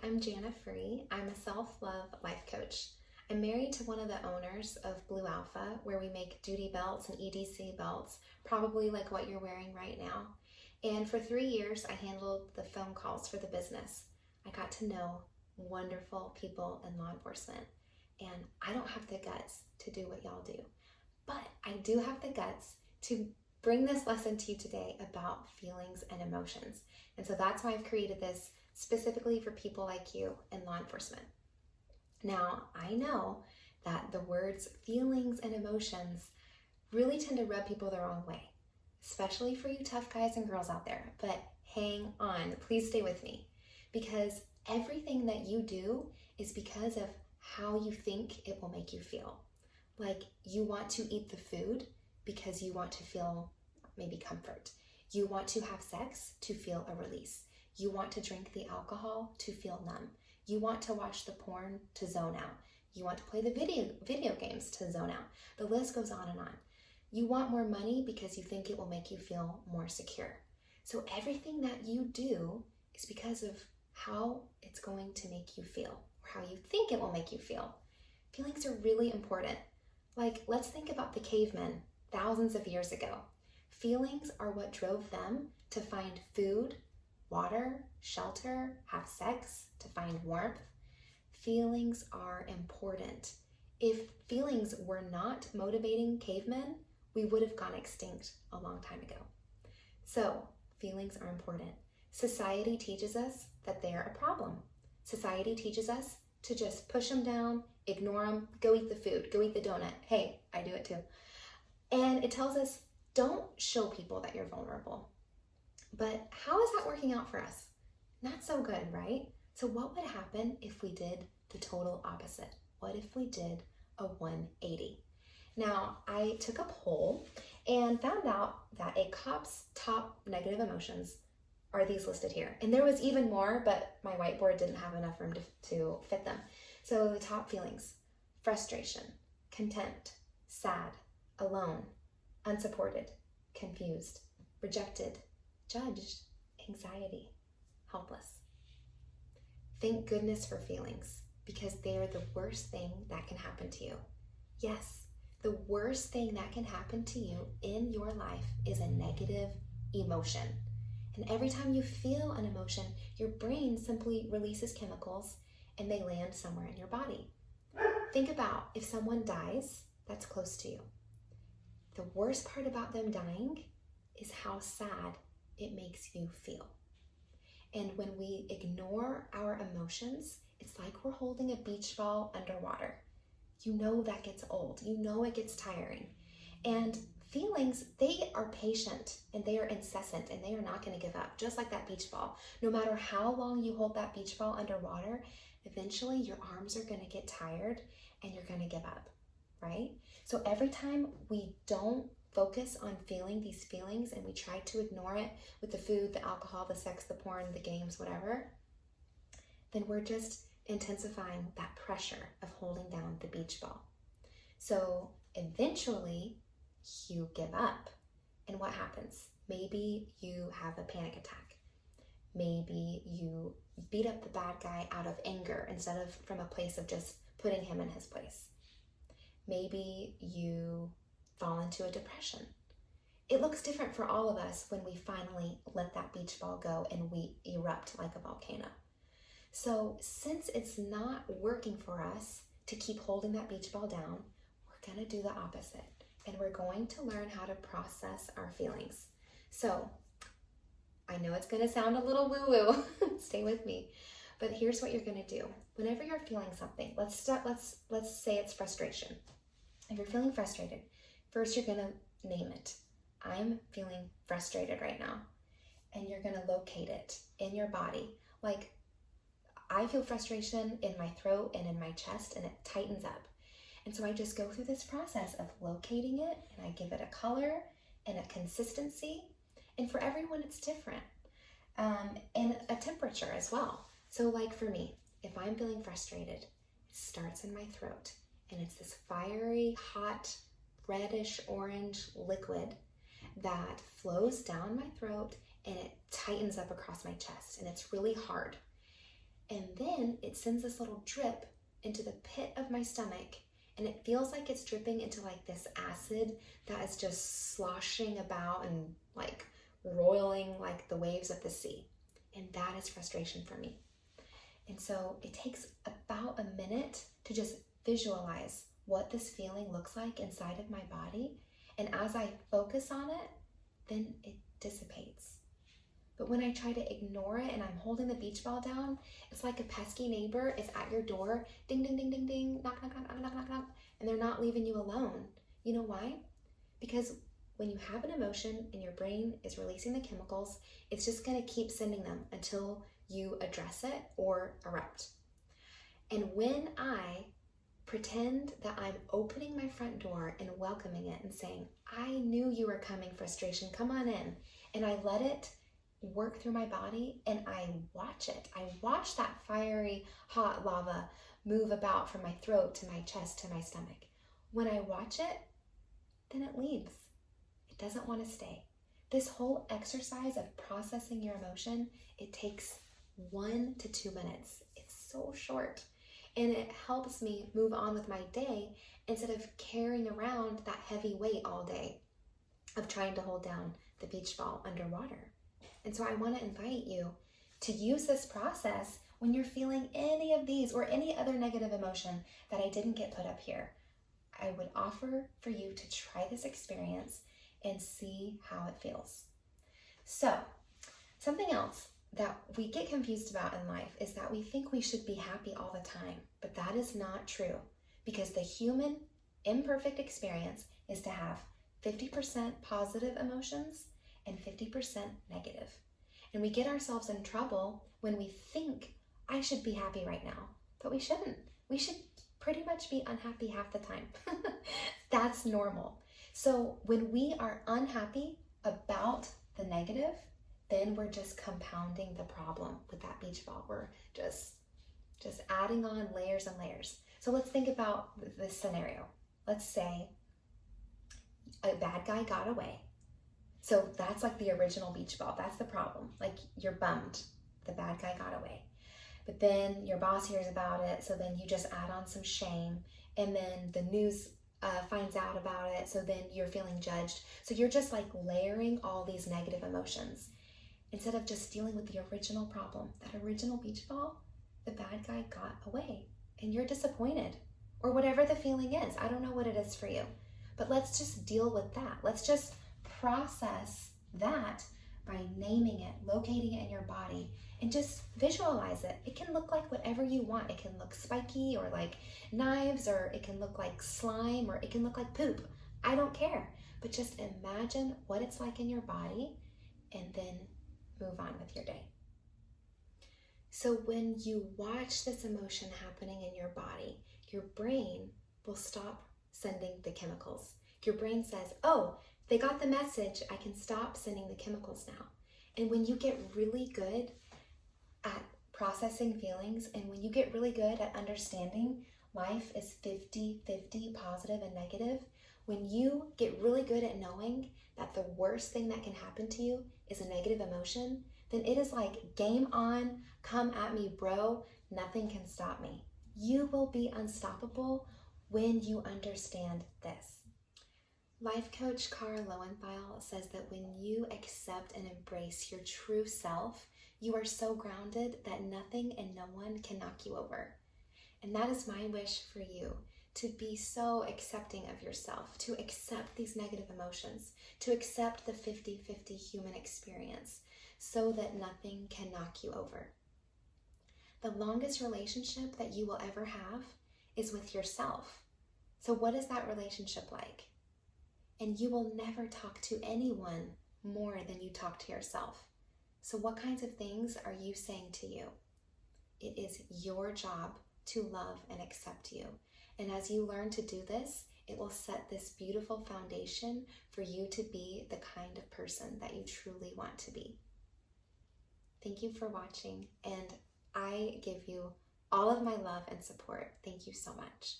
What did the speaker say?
I'm Janna Free. I'm a self-love life coach. I'm married to one of the owners of Blue Alpha, where we make duty belts and EDC belts, probably like what you're wearing right now. And for 3 years, I handled the phone calls for the business. I got to know wonderful people in law enforcement, and I don't have the guts to do what y'all do, but I do have the guts to bring this lesson to you today about feelings and emotions. And so that's why I've created this specifically for people like you in law enforcement. Now, I know that the words feelings and emotions really tend to rub people the wrong way, especially for you tough guys and girls out there. But hang on, please stay with me, because everything that you do is because of how you think it will make you feel. Like, you want to eat the food because you want to feel maybe comfort. You want to have sex to feel a release. You want to drink the alcohol to feel numb. You want to watch the porn to zone out. You want to play the video games to zone out. The list goes on and on. You want more money because you think it will make you feel more secure. So everything that you do is because of how it's going to make you feel, or how you think it will make you feel. Feelings are really important. Like, let's think about the cavemen thousands of years ago. Feelings are what drove them to find food, water, shelter, have sex, to find warmth. Feelings are important. If feelings were not motivating cavemen, we would have gone extinct a long time ago. So, feelings are important. Society teaches us that they are a problem. Society teaches us to just push them down, ignore them, go eat the food, go eat the donut. Hey, I do it too. And it tells us, don't show people that you're vulnerable. But how is that working out for us? Not so good, right? So what would happen if we did the total opposite? What if we did a 180? Now, I took a poll and found out that a cop's top negative emotions are these listed here. And there was even more, but my whiteboard didn't have enough room to fit them. So the top feelings: frustration, contempt, sad, alone, unsupported, confused, rejected, judged, anxiety, helpless. Thank goodness for feelings, because they are the worst thing that can happen to you. Yes, the worst thing that can happen to you in your life is a negative emotion. And every time you feel an emotion, your brain simply releases chemicals and they land somewhere in your body. Think about if someone dies that's close to you. The worst part about them dying is how sad it makes you feel. And when we ignore our emotions, it's like we're holding a beach ball underwater. You know that gets old. You know it gets tiring. And feelings, they are patient and they are incessant and they are not going to give up, just like that beach ball. No matter how long you hold that beach ball underwater, eventually your arms are going to get tired and you're going to give up, right? So every time we don't focus on feeling these feelings and we try to ignore it with the food, the alcohol, the sex, the porn, the games, whatever, then we're just intensifying that pressure of holding down the beach ball. So eventually you give up. And what happens? Maybe you have a panic attack. Maybe you beat up the bad guy out of anger instead of from a place of just putting him in his place. Maybe you fall into a depression. It looks different for all of us when we finally let that beach ball go and we erupt like a volcano. So since it's not working for us to keep holding that beach ball down, we're going to do the opposite. And we're going to learn how to process our feelings. So I know it's going to sound a little woo-woo. Stay with me. But here's what you're going to do. Whenever you're feeling something, let's say it's frustration. If you're feeling frustrated, first you're going to name it. I'm feeling frustrated right now. And you're going to locate it in your body. Like, I feel frustration in my throat and in my chest, and it tightens up. And so I just go through this process of locating it, and I give it a color and a consistency. And for everyone, it's different. And a temperature as well. So like for me, if I'm feeling frustrated, it starts in my throat, and it's this fiery, hot, reddish orange liquid that flows down my throat, and it tightens up across my chest, and it's really hard. And then it sends this little drip into the pit of my stomach, and it feels like it's dripping into like this acid that is just sloshing about and like roiling like the waves of the sea. And that is frustration for me. And so it takes about a minute to just visualize what this feeling looks like inside of my body. And as I focus on it, then it dissipates. But when I try to ignore it and I'm holding the beach ball down, it's like a pesky neighbor is at your door, ding, ding, ding, ding, ding, knock, knock, knock, knock, knock, knock, knock, and they're not leaving you alone. You know why? Because when you have an emotion and your brain is releasing the chemicals, it's just going to keep sending them until you address it or erupt. And when I pretend that I'm opening my front door and welcoming it and saying, I knew you were coming, frustration, come on in, and I let it work through my body and I watch it. I watch that fiery hot lava move about from my throat to my chest to my stomach. When I watch it, then it leaves. It doesn't want to stay. This whole exercise of processing your emotion, it takes 1 to 2 minutes. It's so short. And it helps me move on with my day instead of carrying around that heavy weight all day of trying to hold down the beach ball underwater. And so I want to invite you to use this process when you're feeling any of these or any other negative emotion that I didn't get put up here. I would offer for you to try this experience and see how it feels. So, something else that we get confused about in life is that we think we should be happy all the time, but that is not true, because the human imperfect experience is to have 50% positive emotions and 50% negative. And we get ourselves in trouble when we think, I should be happy right now, but we shouldn't. We should pretty much be unhappy half the time. That's normal. So when we are unhappy about the negative, then we're just compounding the problem with that beach ball. We're just adding on layers and layers. So let's think about this scenario. Let's say a bad guy got away. So that's like the original beach ball. That's the problem. Like, you're bummed the bad guy got away. But then your boss hears about it, so then you just add on some shame, and then the news finds out about it, so then you're feeling judged. So you're just like layering all these negative emotions instead of just dealing with the original problem. That original beach ball, the bad guy got away, and you're disappointed, or whatever the feeling is. I don't know what it is for you, but let's just deal with that. Let's just process that by naming it, locating it in your body, and just visualize it. It can look like whatever you want. It can look spiky or like knives, or it can look like slime, or it can look like poop. I don't care. But just imagine what it's like in your body and then move on with your day. So when you watch this emotion happening in your body, your brain will stop sending the chemicals. Your brain says, oh, they got the message, I can stop sending the chemicals now. And when you get really good at processing feelings, and when you get really good at understanding life is 50-50 positive and negative, when you get really good at knowing that the worst thing that can happen to you is a negative emotion, then it is like, game on, come at me, bro, nothing can stop me. You will be unstoppable when you understand this. Life coach Cara Lowenthal says that when you accept and embrace your true self, you are so grounded that nothing and no one can knock you over. And that is my wish for you, to be so accepting of yourself, to accept these negative emotions, to accept the 50-50 human experience, so that nothing can knock you over. The longest relationship that you will ever have is with yourself. So what is that relationship like? And you will never talk to anyone more than you talk to yourself. So what kinds of things are you saying to you? It is your job to love and accept you. And as you learn to do this, it will set this beautiful foundation for you to be the kind of person that you truly want to be. Thank you for watching, and I give you all of my love and support. Thank you so much.